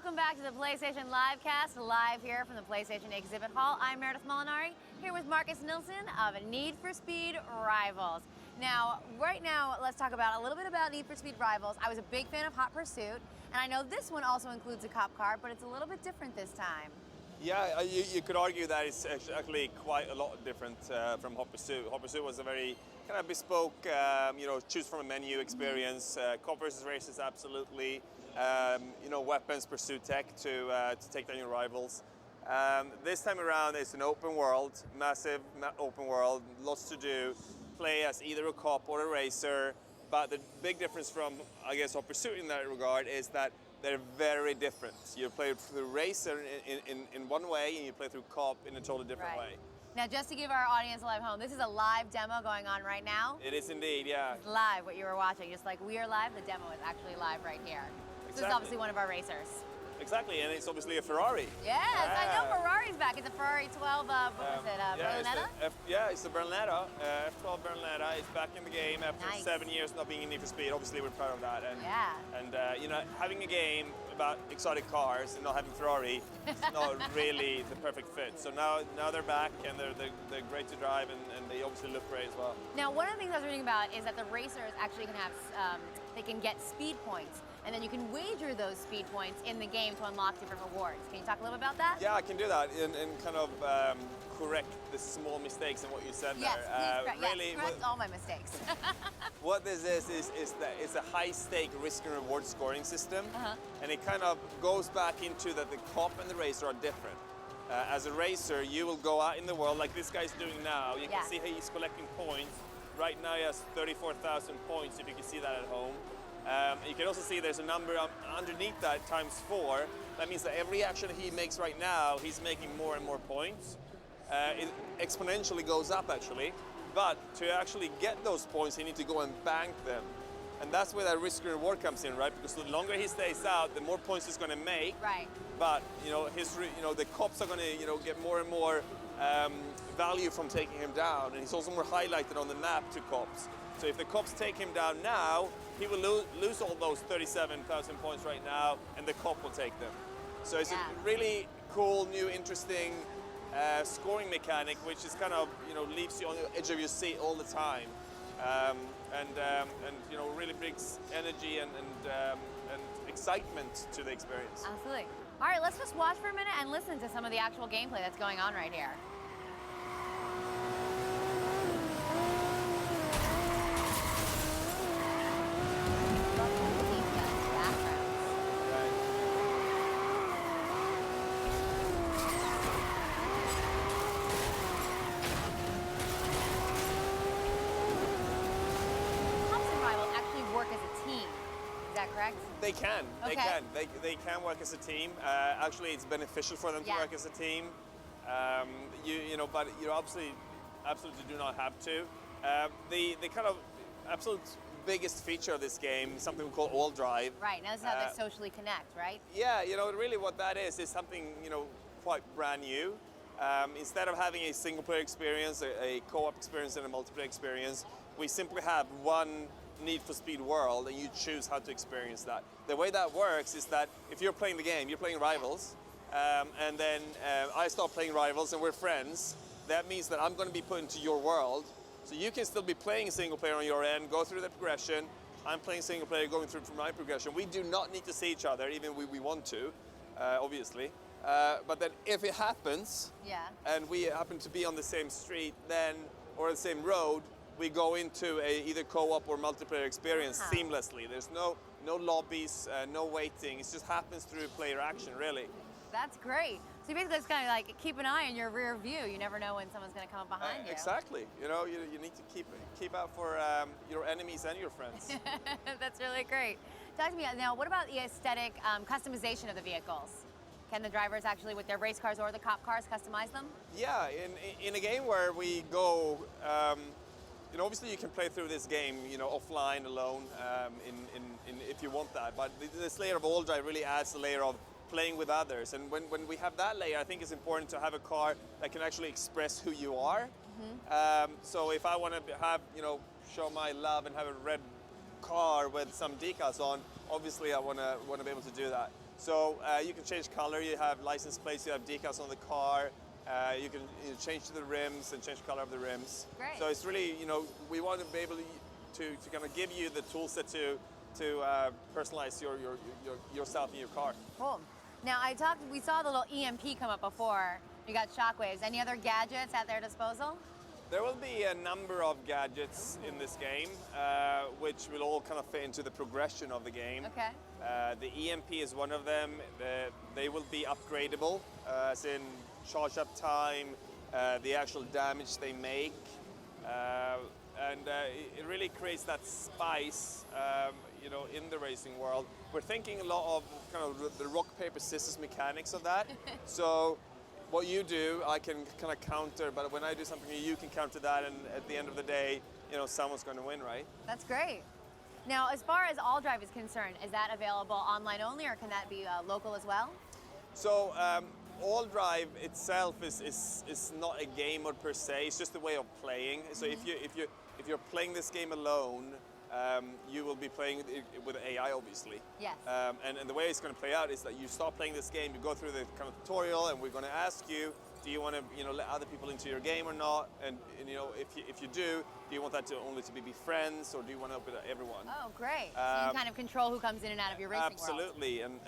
Welcome back to the PlayStation Livecast, live here from the PlayStation Exhibit Hall. I'm Meredith Molinari, here with Marcus Nilsson of Need for Speed Rivals. Now, right now, let's talk about a little bit about Need for Speed Rivals. I was a big fan of Hot Pursuit, and I know this one also includes a cop car, but it's a little bit different this time. Yeah, you could argue that it's actually quite a lot different from Hot Pursuit. Hot Pursuit was a very kind of bespoke, choose from a menu experience. Cop versus races, absolutely. Weapons, pursuit tech to take down your rivals. This time around, it's an open world, massive open world, lots to do. Play as either a cop or a racer. But the big difference from, I guess, Hot Pursuit in that regard is that they're very different. You play through racer in one way, and you play through cop in a totally different way. Now, just to give our audience live home, this is a live demo going on right now. It is indeed, yeah. It's live, what you were watching. Just like we are live, the demo is actually live right here. Exactly. This is obviously one of our racers. Exactly, and it's obviously a Ferrari. Yes, I know Ferrari's back. It's a Ferrari 12, what was it, Berlinetta? It's the Berlinetta, F12 Berlinetta. It's back in the game after 7 years not being in Need for Speed. Obviously, we're proud of that. And having a game about exotic cars and not having Ferrari is not really the perfect fit. So now they're back, and they're great to drive, and they obviously look great as well. Now, one of the things I was reading about is that the racers actually can have, they can get speed points. And then you can wager those speed points in the game to unlock different rewards. Can you talk a little bit about that? Yeah, I can do that and kind of correct the small mistakes in what you said there. Really, correct all my mistakes. What this is that it's a high-stake risk and reward scoring system, and it kind of goes back into that the cop and the racer are different. As a racer, you will go out in the world like this guy's doing now. You can see how he's collecting points. Right now he has 34,000 points, if you can see that at home. You can also see there's a number underneath that times 4. That means that every action he makes right now, he's making more and more points. It exponentially goes up actually, but to actually get those points, you need to go and bank them. And that's where that risk and reward comes in, right? Because the longer he stays out, the more points he's going to make. Right. But the cops are going to get more and more value from taking him down, and he's also more highlighted on the map to cops. So if the cops take him down now, he will lose all those 37,000 points right now, and the cop will take them. So it's a really cool, new, interesting scoring mechanic, which is kind of leaves you on the edge of your seat all the time, and really brings energy and excitement to the experience. Absolutely. All right, let's just watch for a minute and listen to some of the actual gameplay that's going on right here. Work as a team. Is that correct? They can. Okay. They can work as a team. Actually, it's beneficial for them to work as a team. But you absolutely do not have to. The kind of absolute biggest feature of this game is something we call all drive. Right. Now this is how they socially connect, right? Yeah. Really what that is something quite brand new. Instead of having a single player experience, a co-op experience, and a multiplayer experience, we simply have one Need for Speed world, and you choose how to experience that. The way that works is that if you're playing the game, you're playing Rivals, and then I start playing Rivals and we're friends, that means that I'm going to be put into your world. So you can still be playing single player on your end, go through the progression. I'm playing single player, going through my progression. We do not need to see each other, even if we want to, obviously. But then if it happens, and we happen to be on the same street or the same road, we go into a either co-op or multiplayer experience seamlessly. There's no lobbies, no waiting. It just happens through player action, really. That's great. So basically it's kind of like keep an eye on your rear view. You never know when someone's going to come up behind you. Exactly. You need to keep out for your enemies and your friends. That's really great. Talk to me now, what about the aesthetic customization of the vehicles? Can the drivers actually, with their race cars or the cop cars, customize them? Yeah, in a game where we go, obviously you can play through this game, offline alone, if you want that. But this layer of all drive really adds a layer of playing with others. And when we have that layer, I think it's important to have a car that can actually express who you are. So if I want to have, show my love and have a red car with some decals on, obviously I want to be able to do that. So you can change color, you have license plates, you have decals on the car, you can change the rims and change the color of the rims. Great. So it's really, we want to be able to kind of give you the tool set to personalize yourself in your car. Cool. Now we saw the little EMP come up before. You got shockwaves. Any other gadgets at their disposal? There will be a number of gadgets in this game, which will all kind of fit into the progression of the game. Okay. The EMP is one of them. They will be upgradable, as in charge up time, the actual damage they make, and it really creates that spice, in the racing world. We're thinking a lot of kind of the rock paper scissors mechanics of that. So what you do, I can kind of counter, but when I do something, you can counter that, and at the end of the day, someone's going to win, right? That's great. Now, as far as All Drive is concerned, is that available online only, or can that be local as well? So All Drive itself is not a game mode per se. It's just a way of playing. So if you're playing this game alone, you will be playing it with AI, obviously. Yes. And the way it's going to play out is that you start playing this game, you go through the kind of tutorial, and we're going to ask you, do you want to let other people into your game or not? And if you do you want that to only to be friends, or do you want to open it to everyone? Oh, great. So you kind of control who comes in and out of your racing world. Absolutely. And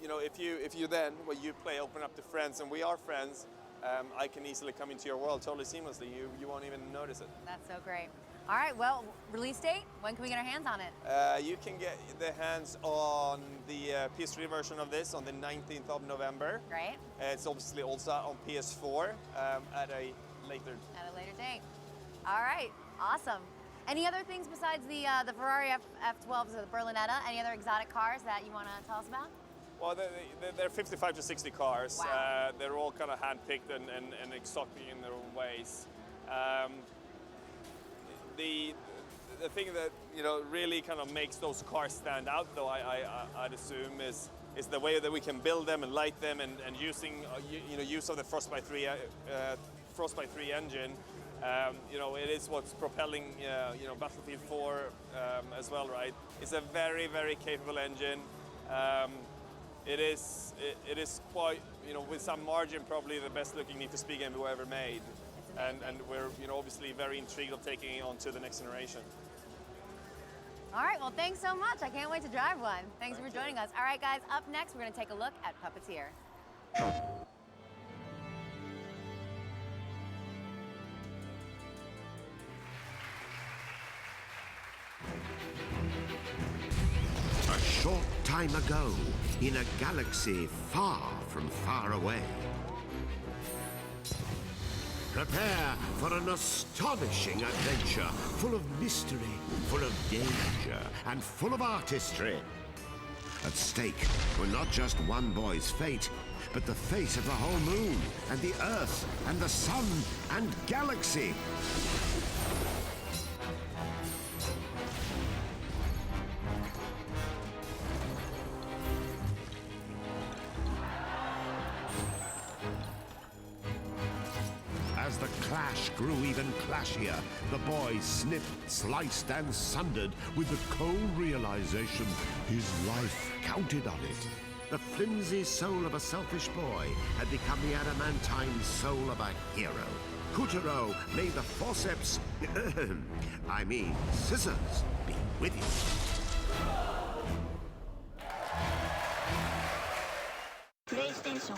if you then, when you play, open up to friends, and we are friends, I can easily come into your world totally seamlessly. You won't even notice it. That's so great. All right, well, release date? When can we get our hands on it? You can get the hands on the PS3 version of this on the 19th of November. Great. It's obviously also on PS4 at a later date. All right, awesome. Any other things besides the Ferrari F12s or the Berlinetta? Any other exotic cars that you want to tell us about? Well, they're 55 to 60 cars. Wow. They're all kind of hand-picked and exotic in their own ways. The thing that really kind of makes those cars stand out, though, I'd assume, is the way that we can build them and light them, and using use of the Frostbite 3 engine. It is what's propelling Battlefield 4 as well, right? It's a very, very capable engine. It is quite, with some margin, probably the best looking Need for Speed game we've ever made. And we're obviously very intrigued of taking it on to the next generation. All right, well, thanks so much. I can't wait to drive one. Thanks for joining us. All right, guys, up next, we're going to take a look at Puppeteer. A short time ago, in a galaxy far from far away. Prepare for an astonishing adventure, full of mystery, full of danger, and full of artistry. At stake were not just one boy's fate, but the fate of the whole moon, and the Earth, and the sun, and galaxy. As the clash grew even clashier, the boy snipped, sliced, and sundered with the cold realization his life counted on it. The flimsy soul of a selfish boy had become the adamantine soul of a hero. Couturier, may the forceps, scissors, be with you. PlayStation